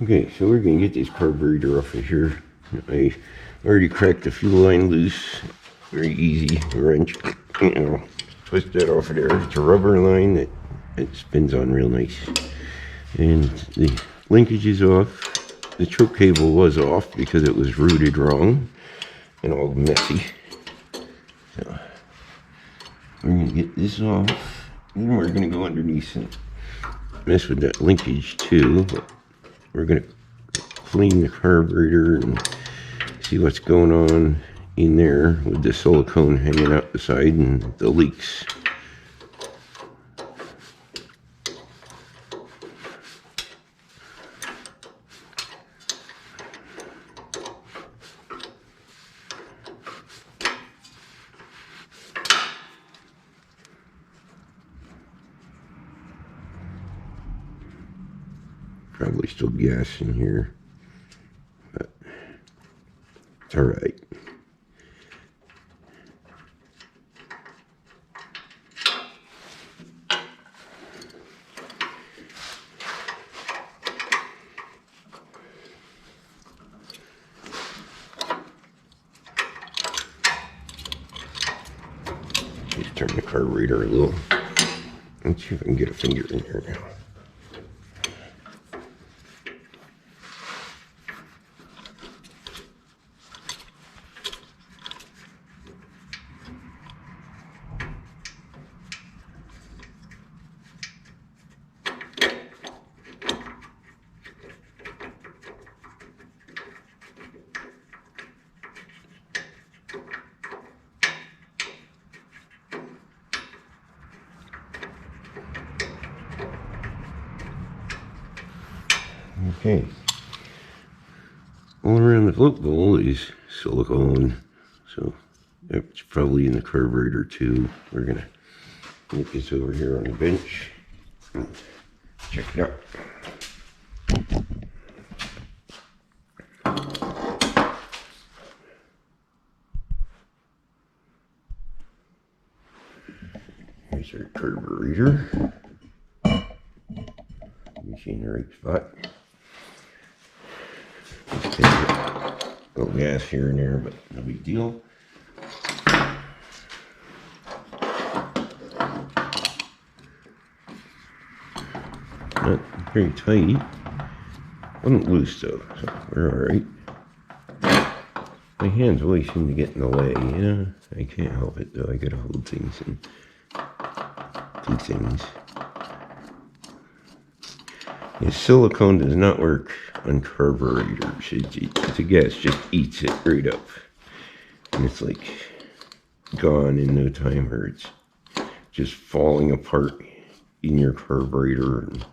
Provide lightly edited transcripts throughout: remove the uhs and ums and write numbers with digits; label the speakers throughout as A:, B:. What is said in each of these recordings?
A: Okay, so we're going to get this carburetor off of here. I already cracked the fuel line loose. Very easy wrench. Twist that off of there. It's a rubber line that it spins on real nice. And the linkage is off. The choke cable was off because it was routed wrong and all messy. So we're going to get this off. And we're going to go underneath and mess with that linkage too. But we're going to clean the carburetor and see what's going on in there with the silicone hanging out the side and the leaks. Probably still gas in here, but it's all right. Just turn the carburetor a little. Let's see if I can get a finger in here now. Okay, all around the float bowl is silicone, so that's probably in the carburetor too. We're gonna get this over here on the bench. Check it out. Here's our carburetor. In the right spot. A little gas here and there, but no big deal. Not very tight. Wasn't loose though, so we're alright. My hands always seem to get in the way, you know? I can't help it though. I gotta hold things and do things. The silicone does not work on carburetors. The gas just eats it right up. And it's like gone in no time, or it's just falling apart in your carburetor. And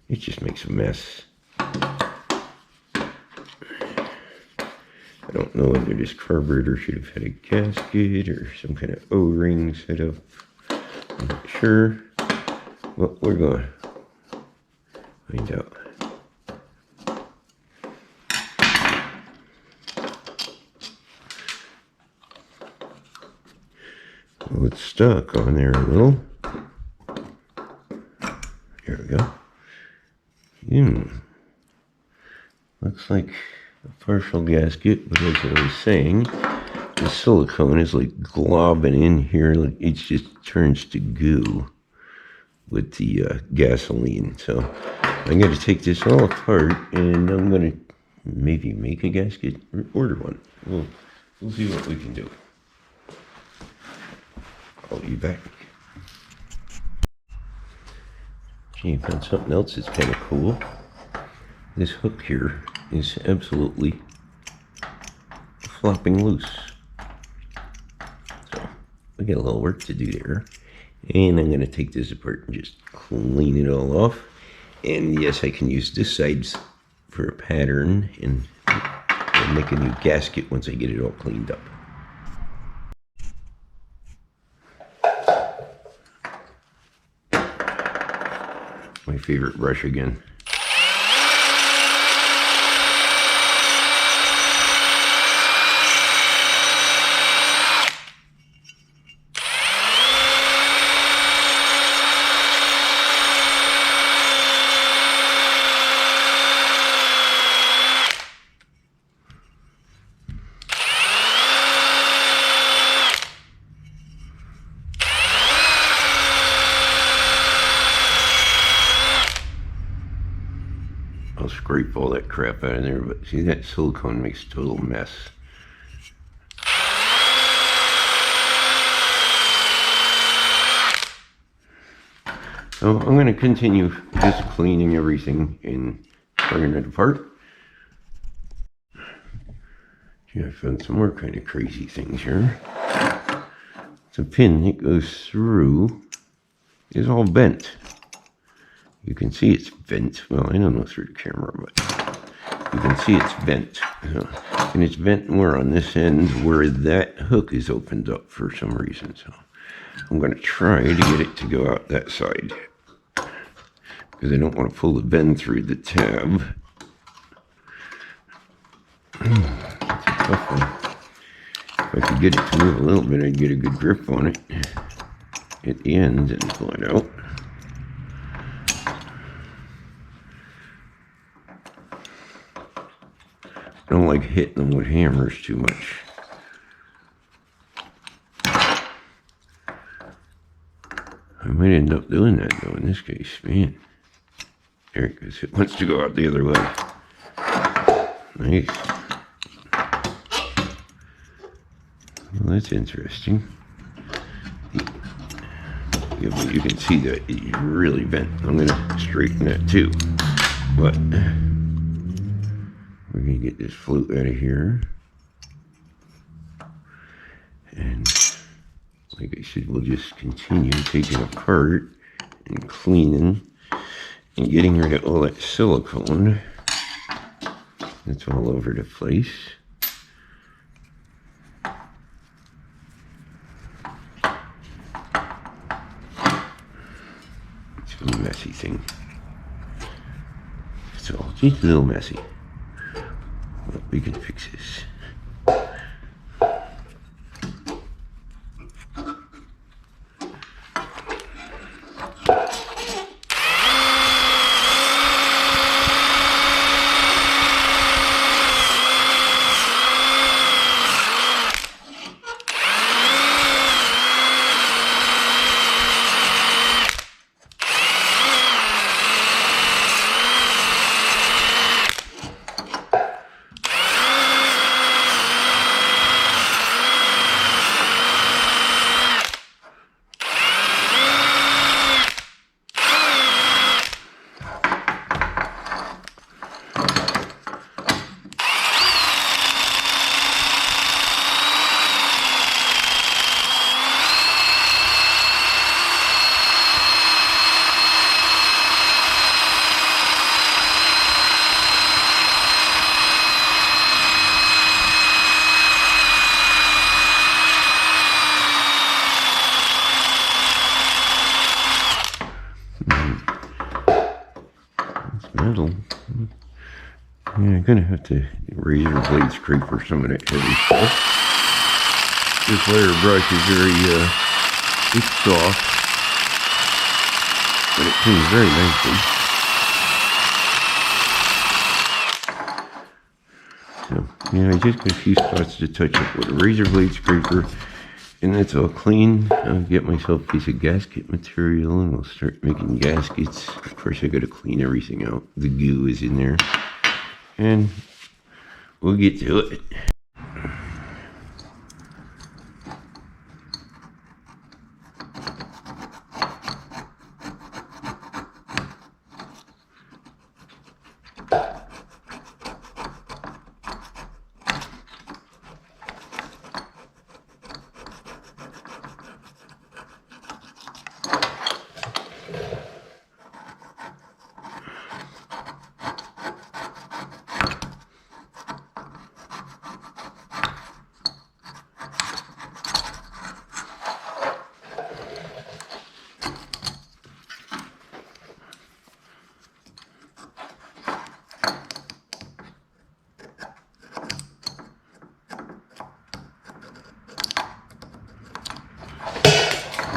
A: it just makes a mess. I don't know whether this carburetor should have had a gasket or some kind of O-ring set up. I'm not sure. But we're going to find out. Well, it's stuck on there a little. There we go. Looks like a partial gasket, but as I was saying, the silicone is like globbing in here. Like it just turns to goo with the gasoline. So I'm going to take this all apart, and I'm going to maybe make a gasket or order one. We'll see what we can do. I'll be back. Gee, I found something else that's kind of cool. This hook here is absolutely flopping loose. So we got a little work to do there. And I'm going to take this apart and just clean it all off. And yes, I can use this side for a pattern and make a new gasket once I get it all cleaned up. My favorite brush again. I'll scrape all that crap out of there, but see, that silicone makes a total mess. So I'm going to continue just cleaning everything and bringing it apart. Yeah, I found some more kind of crazy things here. The pin that goes through is all bent. You can see it's bent. Well, I don't know through the camera, but you can see it's bent. And it's bent more on this end where that hook is opened up for some reason. So I'm going to try to get it to go out that side, because I don't want to pull the bend through the tab. It's a tough one. If I could get it to move a little bit, I'd get a good grip on it at the ends and pull it out. I don't like hitting them with hammers too much. I might end up doing that though in this case, man. There it goes. It wants to go out the other way. Nice. Well, that's interesting. Yeah, but you can see that it's really bent. I'm going to straighten that too. But we're going to get this float out of here. And like I said, we'll just continue taking apart and cleaning and getting rid of all that silicone that's all over the place. It's a messy thing. So just a little messy. But we can fix this. Metal. Yeah, I'm gonna have to razor blade scraper some of that heavy stuff. This wire brush is very it's soft, but it cleans very nicely. So yeah, I just got a few spots to touch up with a razor blade scraper, and that's all clean. I'll get myself a piece of gasket material and we'll start making gaskets. Of course, I gotta clean everything out. The goo is in there. And we'll get to it.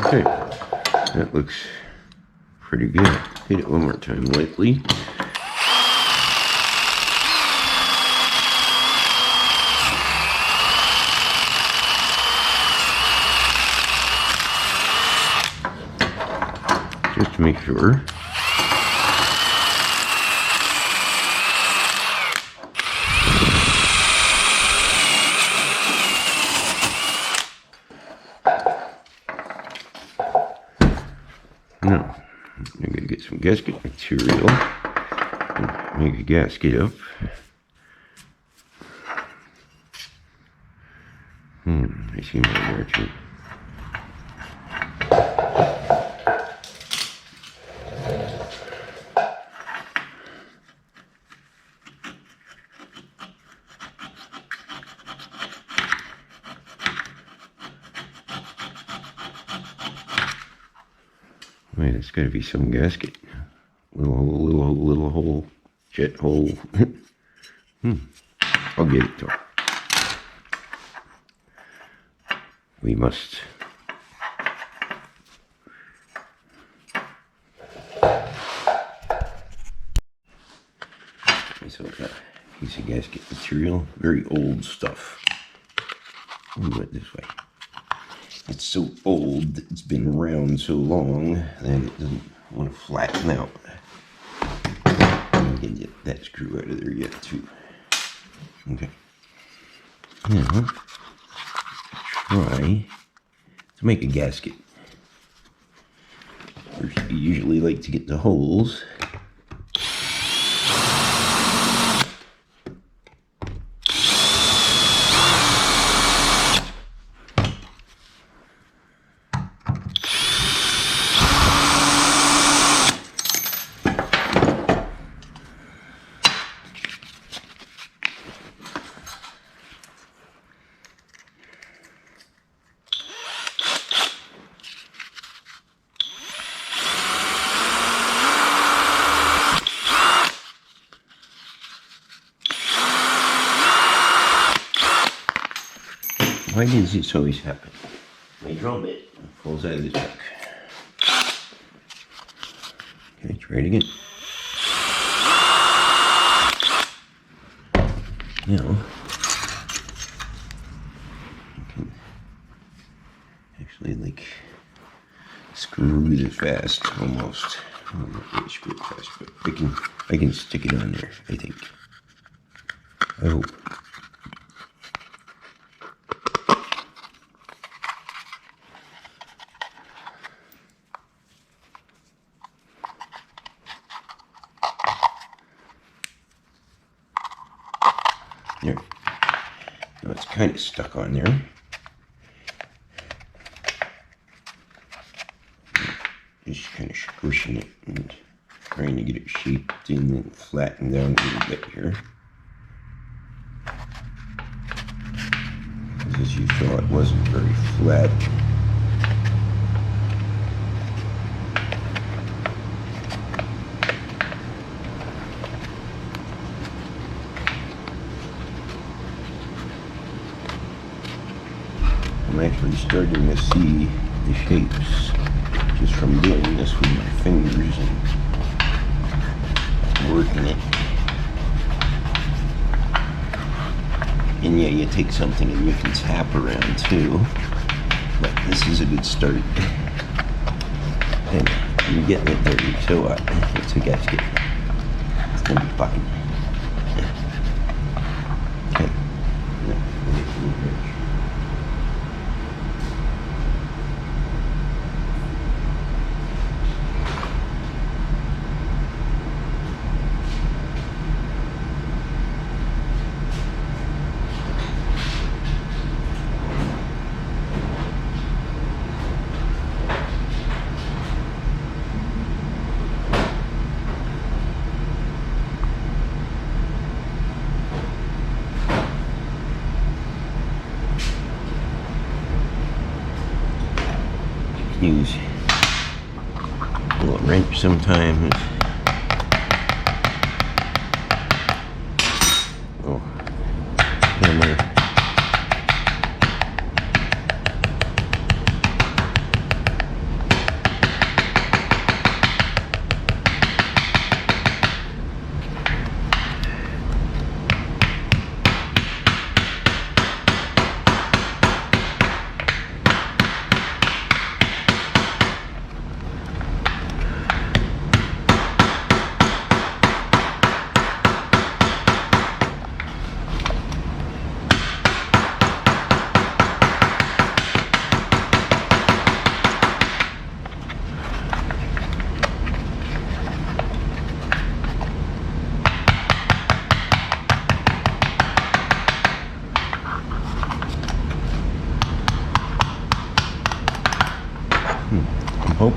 A: Okay, that looks pretty good. Hit it one more time lightly. Just to make sure. gasket material and make a gasket up. I see more there too. Wait, there's got to be some gasket. Little hole, jet hole. I'll get it though. We must. So I've got a piece of gasket material, very old stuff. Let me do it this way. It's so old, it's been around so long that it doesn't want to flatten out. I can get that screw out of there yet too. Okay. Now, try to make a gasket. First, you usually like to get the holes. Why does this always happen? My drum bit falls out of the truck. Okay, try it again. Now, you can actually like screw this fast, almost. I don't really screw it fast, but I can stick it on there, I think. I hope. There. Now it's kind of stuck on there. Just kind of squishing it and trying to get it shaped in and flattened down a little bit here. As you saw, it wasn't very flat. I'm actually starting to see the shapes just from doing this with my fingers and working it. And yeah, you take something and you can tap around too, but this is a good start. And you're getting it there, so it's a gasket. It's gonna be fine. Okay. Use a little wrench sometimes. Oh, hammer.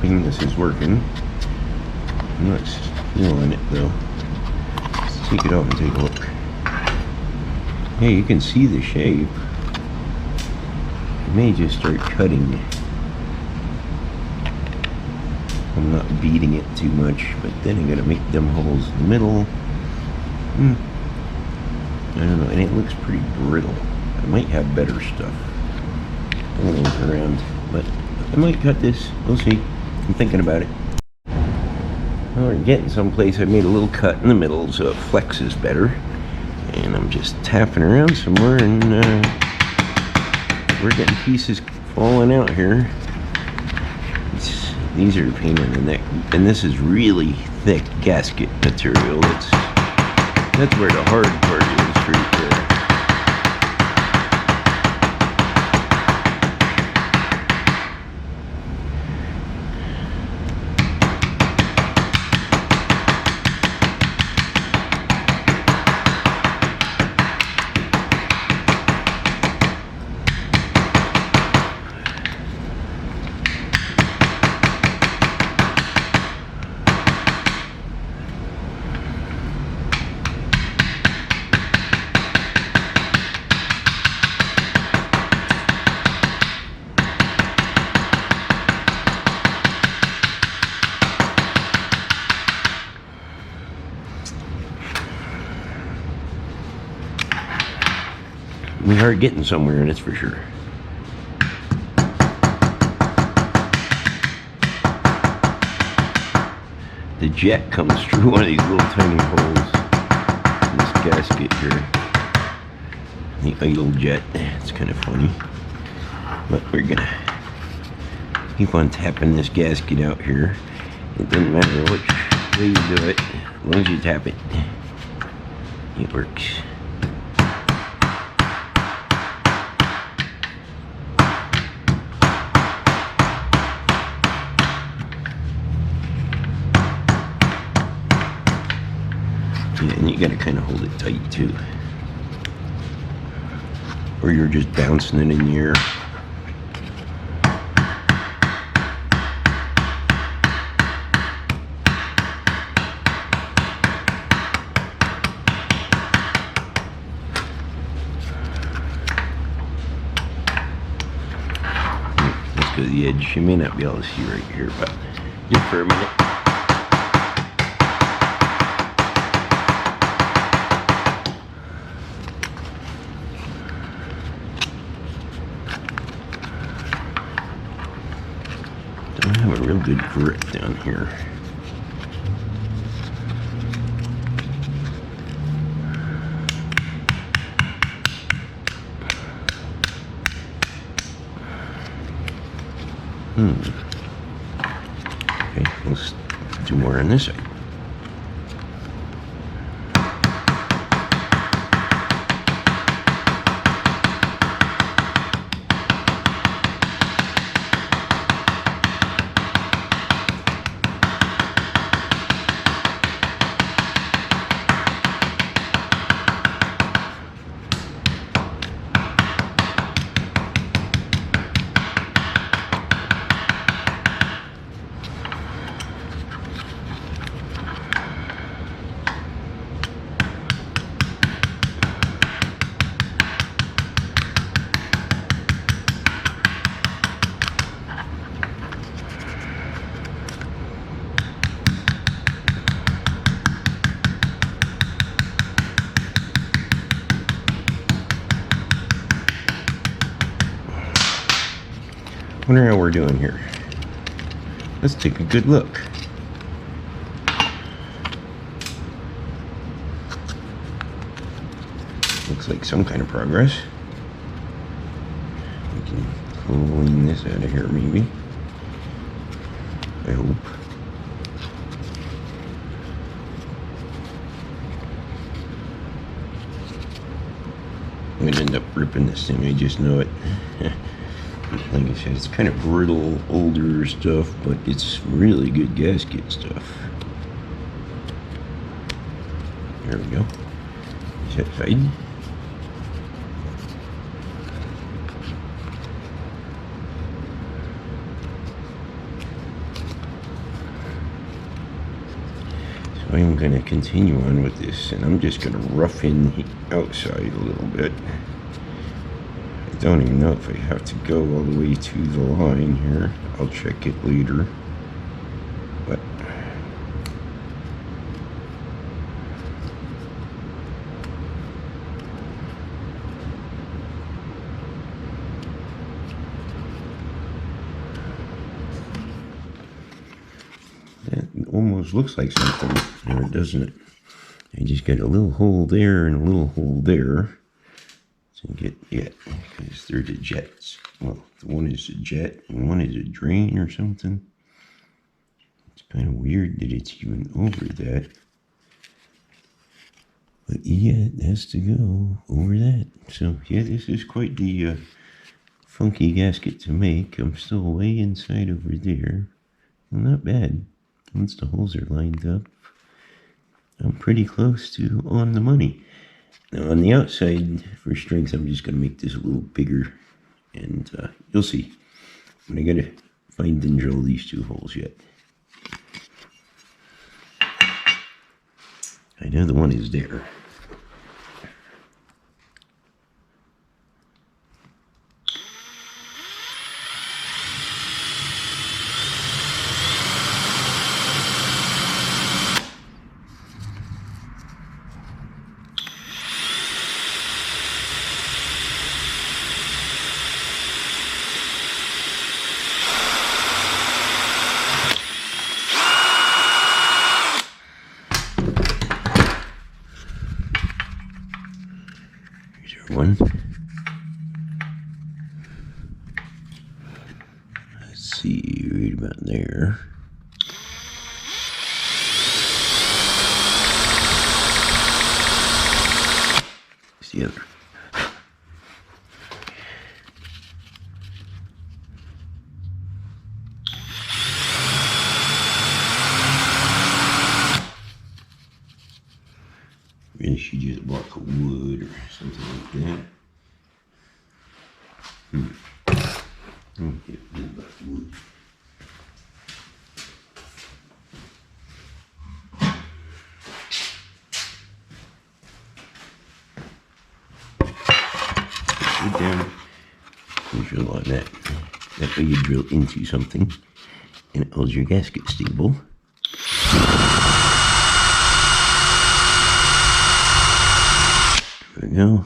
A: hoping this is working. I'm not feeling it though. Let's take it off and take a look. Hey, you can see the shape. I may just start cutting. I'm not beating it too much, but then I gotta make them holes in the middle. I don't know, and it looks pretty brittle. I might have better stuff. I'm gonna look around, but I might cut this. We'll see. I'm thinking about it. Well, we're getting someplace. I made a little cut in the middle so it flexes better. And I'm just tapping around somewhere, and we're getting pieces falling out here. These are a pain in the neck, and this is really thick gasket material. That's where the hard part is right there. We are getting somewhere, that's for sure. The jet comes through one of these little tiny holes in this gasket here. The idle jet. It's kind of funny. But we're gonna keep on tapping this gasket out here. It doesn't matter which way you do it, as long as you tap it, it works. Yeah, and you gotta kind of hold it tight too, or you're just bouncing it in the air. Let's go to the edge. You may not be able to see right here, but just for a minute. I have a real good grip down here. Okay, let's do more on this side. Wonder how we're doing here. Let's take a good look. Looks like some kind of progress. We can clean this out of here maybe. I hope. I'm gonna end up ripping this thing, I just know it. Like I said, it's kind of brittle, older stuff, but it's really good gasket stuff. There we go. Set side. I'm going to continue on with this, and I'm just going to rough in the outside a little bit. I don't even know if I have to go all the way to the line here. I'll check it later. But that almost looks like something, or doesn't it? I just got a little hole there and a little hole there. So get because they're the jets. Well, one is a jet and one is a drain or something. It's kind of weird that it's even over that. But yeah, it has to go over that. So yeah, this is quite the funky gasket to make. I'm still way inside over there. Well, not bad. Once the holes are lined up, I'm pretty close to on the money. Now on the outside, for strength, I'm just going to make this a little bigger, and you'll see. But I got to find and drill these two holes yet. I know the one is there. One. Let's see, right about there. It's the other. Maybe she just block of wood or something like that. Okay, block of wood. Put it down and drill on that. That way you drill into something and it holds your gasket stable. There we go.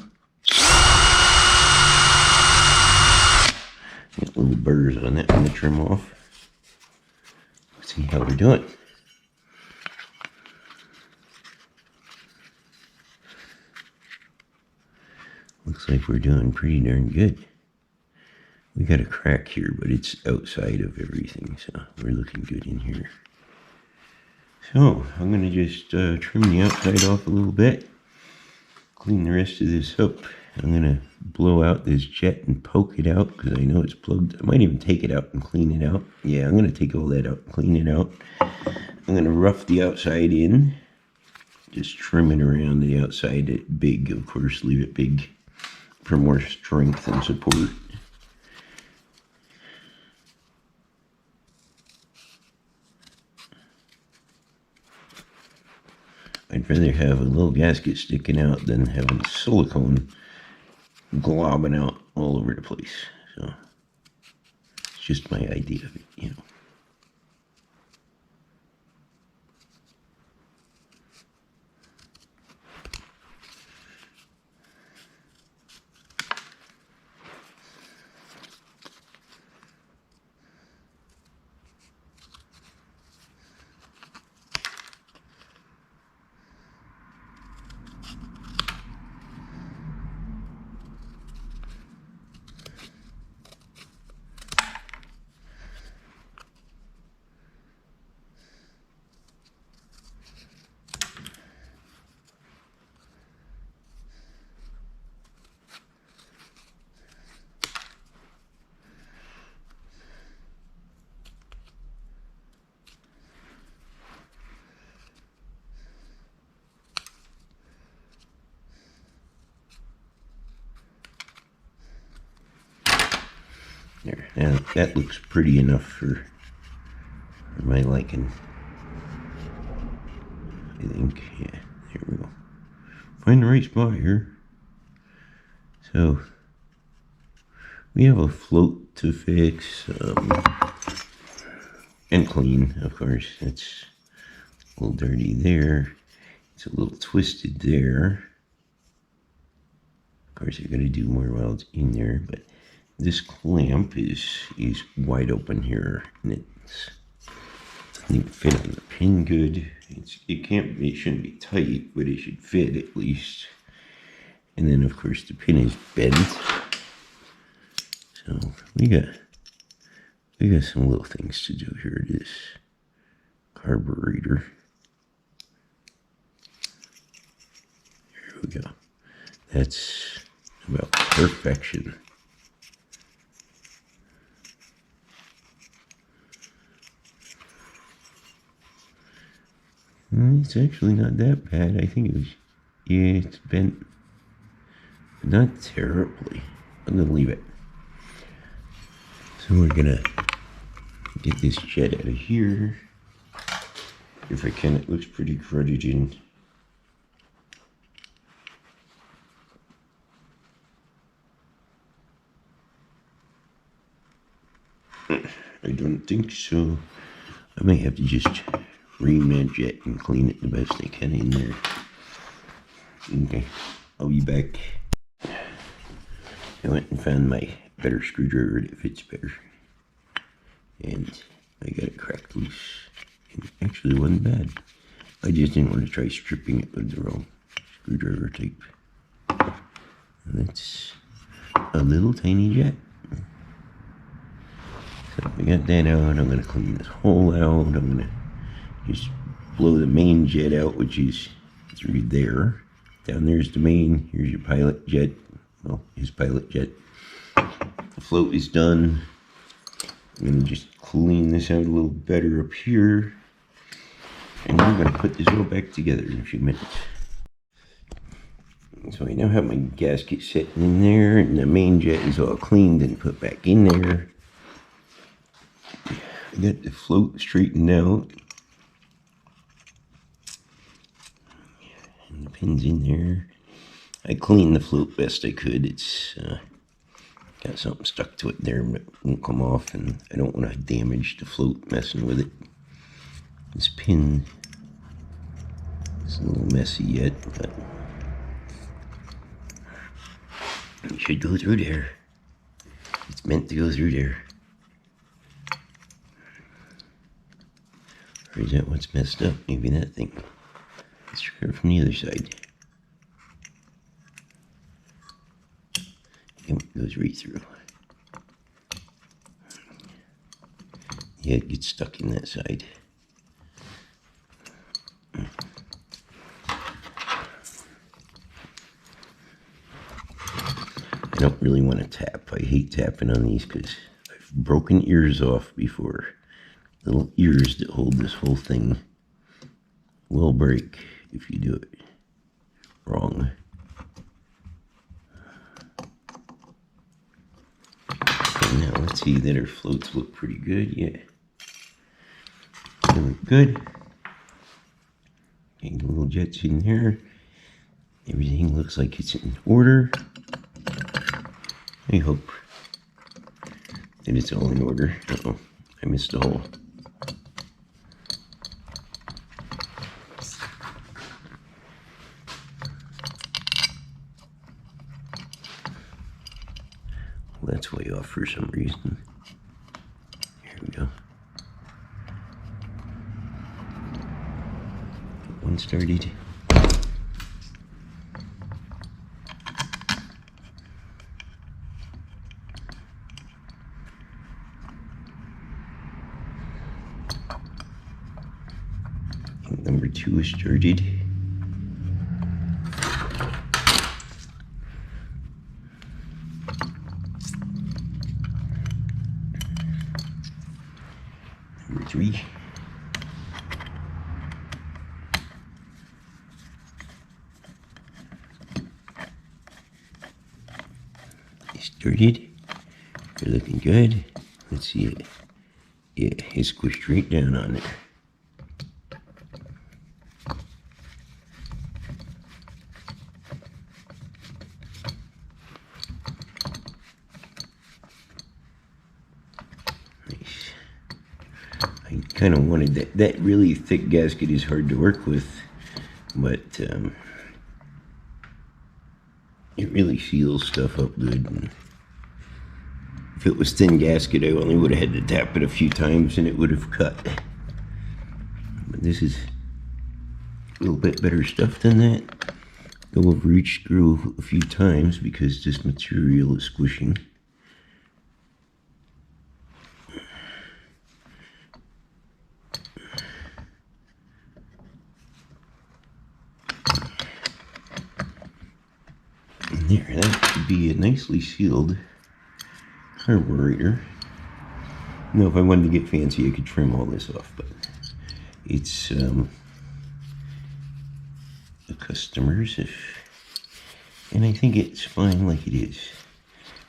A: Got little burrs on that one to trim off. Let's see how we're doing. Looks like we're doing pretty darn good. We got a crack here, but it's outside of everything, so we're looking good in here. So I'm gonna just trim the outside off a little bit. Clean the rest of this up. I'm gonna blow out this jet and poke it out because I know it's plugged. I might even take it out and clean it out. Yeah, I'm gonna take all that out and clean it out. I'm gonna rough the outside in. Just trim it around the outside at big, of course, leave it big for more strength and support. I'd rather have a little gasket sticking out than having silicone globbing out all over the place. So it's just my idea of it, you know. There, now that looks pretty enough for my liking. I think. Yeah, there we go. Find the right spot here. So we have a float to fix and clean, of course. It's a little dirty there. It's a little twisted there. Of course, I gotta do more while it's in there, but this clamp is wide open here, and it doesn't fit on the pin good. It shouldn't be tight, but it should fit at least. And then, of course, the pin is bent. So we got some little things to do here. This carburetor. Here we go. That's about perfection. It's actually not that bad. I think it was, yeah, it's bent, but not terribly. I'm gonna leave it. So we're gonna get this jet out of here. If I can, it looks pretty cruddy in. I don't think so. I may have to just ream that jet and clean it the best I can in there. Okay, I'll be back. I went and found my better screwdriver that fits better. And I got it cracked loose. It actually wasn't bad. I just didn't want to try stripping it with the wrong screwdriver tape. And that's a little tiny jet. So we got that out. I'm going to clean this hole out. I'm going to just blow the main jet out, which is through there. Down there's the main. Here's your pilot jet. Well, his pilot jet. The float is done. I'm going to just clean this out a little better up here. And I'm going to put this all back together in a few minutes. So I now have my gasket sitting in there, and the main jet is all cleaned and put back in there. I got the float straightened out. And the pin's in there. I cleaned the float best I could. It's got something stuck to it there, but it won't come off, and I don't want to damage the float messing with it. This pin is a little messy yet, but it should go through there. It's meant to go through there. Or is that what's messed up? Maybe that thing. Let's try it from the other side. Yep, it goes right through. Yeah, it gets stuck in that side. I don't really want to tap. I hate tapping on these because I've broken ears off before. Little ears that hold this whole thing will break if you do it wrong. And now let's see that our floats look pretty good. Yeah, they look good. Okay, the little jets in here. Everything looks like it's in order. I hope that it's all in order. Uh-oh, I missed a hole. That's way off for some reason. Here we go. Get one started. Number 2 is started. Number 3. Started. They're looking good. Let's see it. Yeah, it's squished right down on there. kind of wanted that. That really thick gasket is hard to work with, but it really seals stuff up good. And if it was thin gasket, I only would have had to tap it a few times and it would have cut. But this is a little bit better stuff than that. Go over each screw a few times because this material is squishing. And there, that should be a nicely sealed carburetor. Now, if I wanted to get fancy, I could trim all this off, but it's the customer's. And I think it's fine like it is.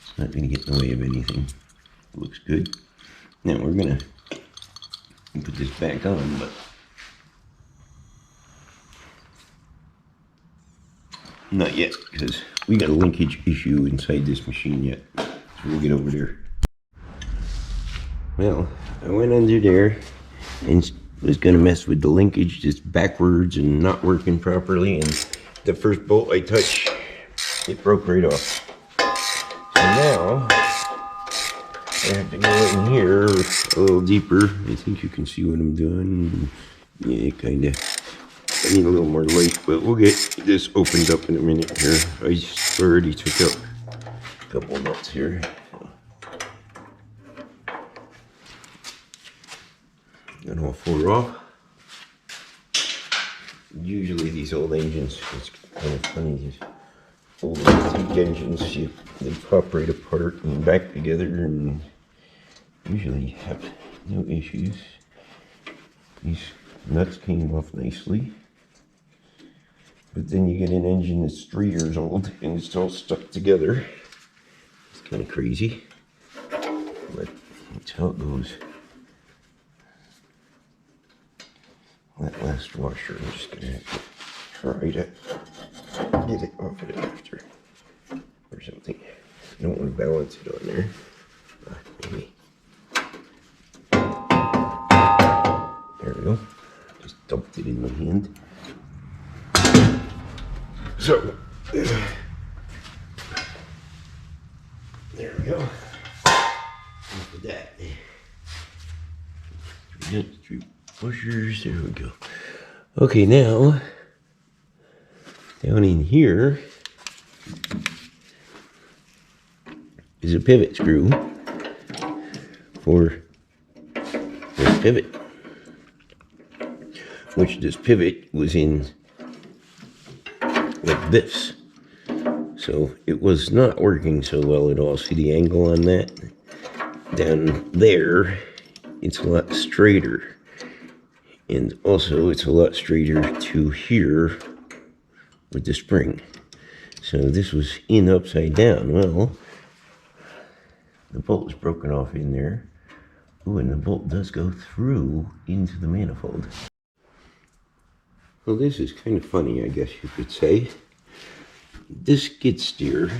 A: It's not going to get in the way of anything. It looks good. Now we're going to put this back on, but not yet, because we got a linkage issue inside this machine yet. So we'll get over there. Well, I went under there and was going to mess with the linkage just backwards and not working properly, and the first bolt I touched, it broke right off. So now I have to go in here a little deeper. I think you can see what I'm doing. Yeah, kind of. I need a little more light, but we'll get this opened up in a minute here. I already took out a couple nuts here. Got all four off. Usually these old engines, it's kind of funny, these old antique engines, they pop right apart and back together and usually have no issues. These nuts came off nicely. But then you get an engine that's 3 years old and it's all stuck together. It's kind of crazy, but that's how it goes. That last washer, I'm just gonna have to try to get it off of it after or something. I don't want to balance it on there. Maybe. There we go. Just dumped it in my hand. So, there we go. Enough of that. 3 nuts, 3 washers, there we go. Okay, now, down in here is a pivot screw for this pivot, which this pivot was in like this. So it was not working so well at all. See the angle on that? Down there, it's a lot straighter. And also it's a lot straighter to here with the spring. So this was in upside down. Well, the bolt was broken off in there. Ooh, and the bolt does go through into the manifold. Well, this is kind of funny, I guess you could say. This skid steer,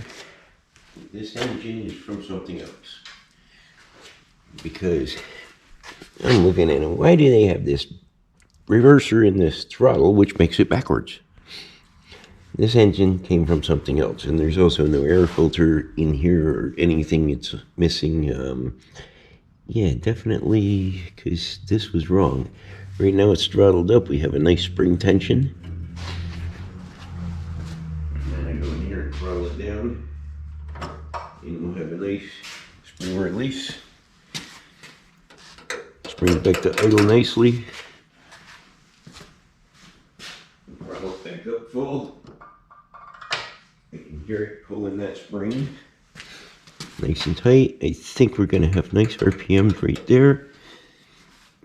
A: this engine is from something else. Because I'm looking at it, why do they have this reverser in this throttle, which makes it backwards? This engine came from something else, and there's also no air filter in here or anything it's missing. Yeah, definitely, because this was wrong. Right now it's throttled up. We have a nice spring tension. And then I go in here and throttle it down. And we'll have a nice spring release. Springs back to idle nicely. Throttle it back up full. I can hear it pulling that spring. Nice and tight. I think we're going to have nice RPMs right there.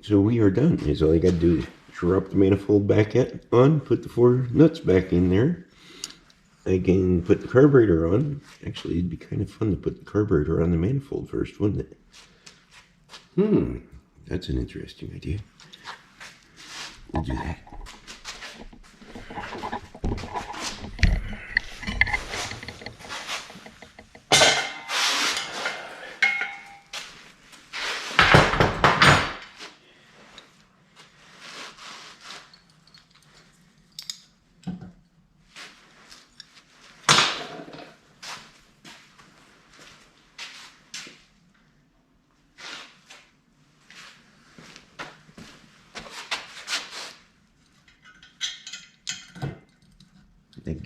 A: So we are done. Is all I got to do is drop the manifold back on, put the 4 nuts back in there. I can put the carburetor on. Actually, it'd be kind of fun to put the carburetor on the manifold first, wouldn't it? That's an interesting idea. We'll do that.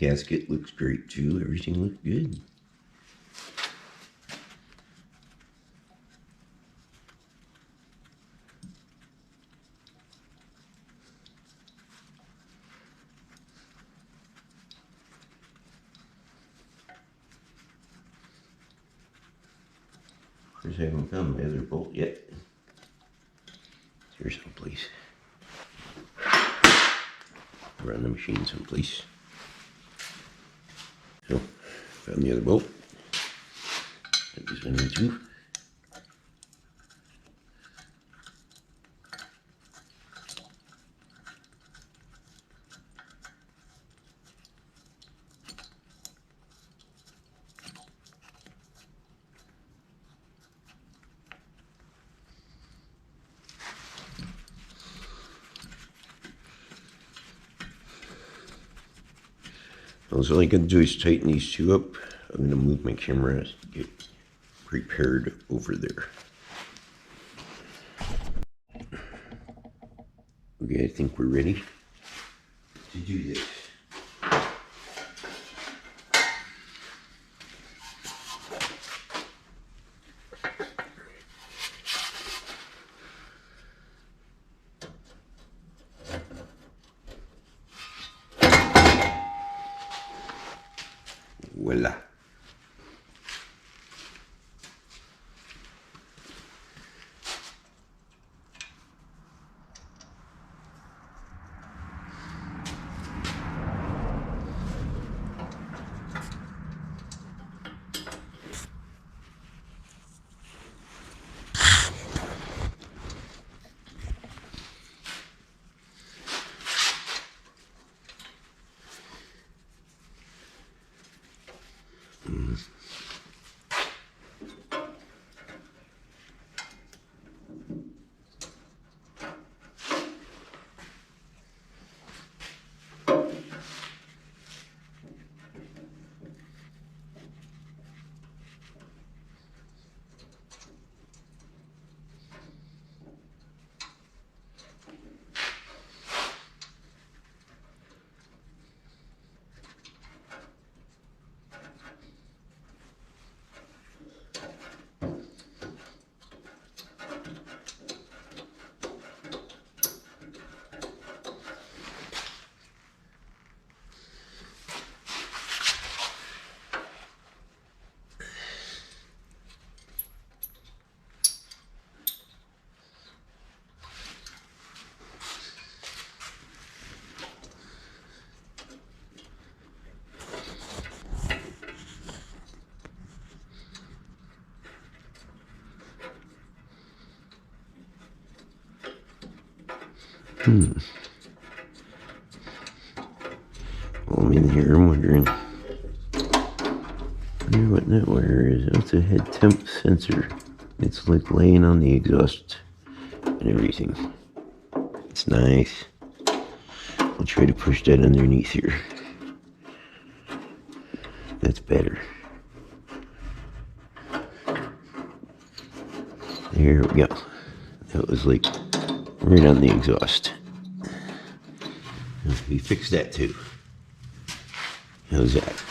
A: gasket looks great too. Everything looks good. Of course, I haven't found my other bolt yet. Here's someplace. Run the machine someplace. So, found the other bolt. Put this one in too. So all I can do is tighten these two up. I'm going to move my camera to get prepared over there. Okay, I think we're ready to do this. Voila. Well, I'm in here wondering what that wire is. It's a head temp sensor. It's like laying on the exhaust and everything. It's nice. I'll try to push that underneath here. That's better. There we go. That was like right on the exhaust. We fixed that too. How's that?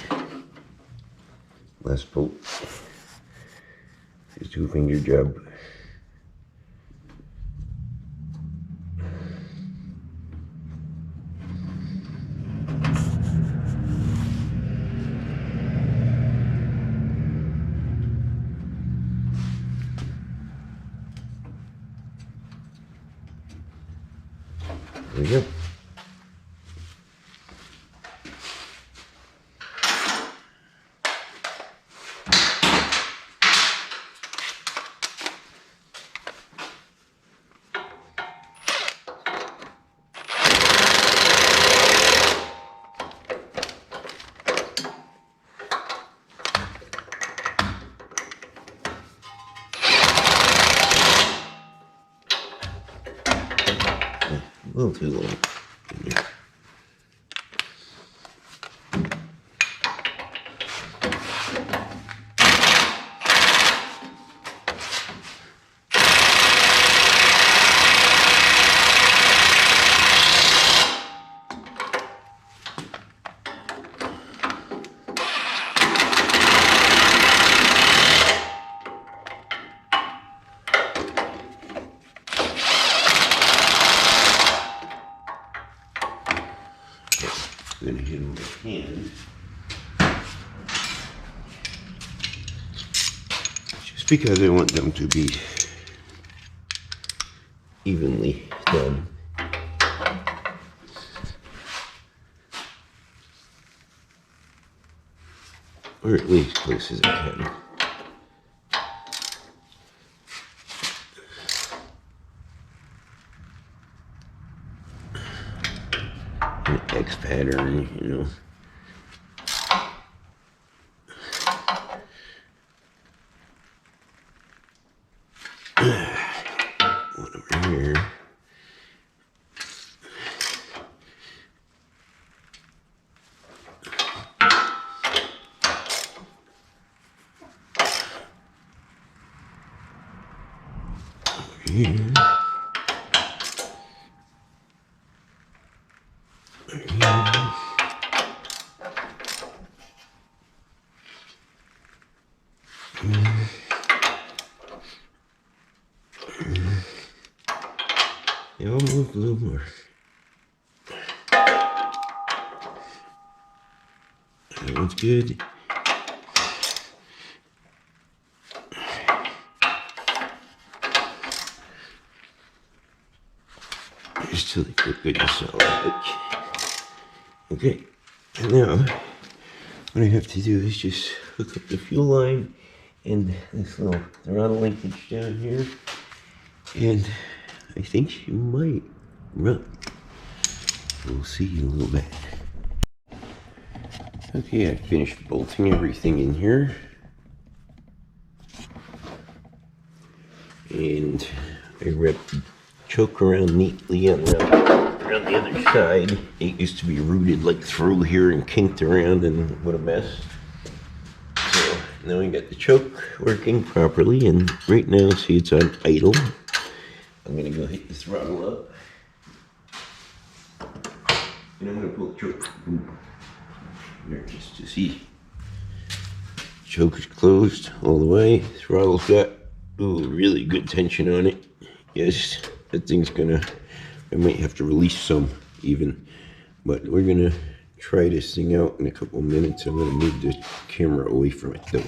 A: Last bolt. It's a 2-finger job. There we go. A little too long in there. because I want them to be evenly done. Or at least close as I can. An X pattern, you know. One over here. Here. Yeah, I'll move a little more. That one's good. Just till they put goodness all right. Okay, and now what I have to do is just hook up the fuel line and this little throttle linkage down here, and I think she might run. We'll see in a little bit. Okay, I finished bolting everything in here, and I wrapped the choke around neatly around the other side. It used to be rooted like through here and kinked around, and what a mess. So now we got the choke working properly, and right now, see, it's on idle. I'm gonna go hit the throttle up, and I'm gonna pull the choke here just to see. Choke is closed all the way. Throttle's got really good tension on it. Yes, that thing's gonna, I might have to release some even, but we're gonna try this thing out in a couple of minutes. I'm gonna move the camera away from it though.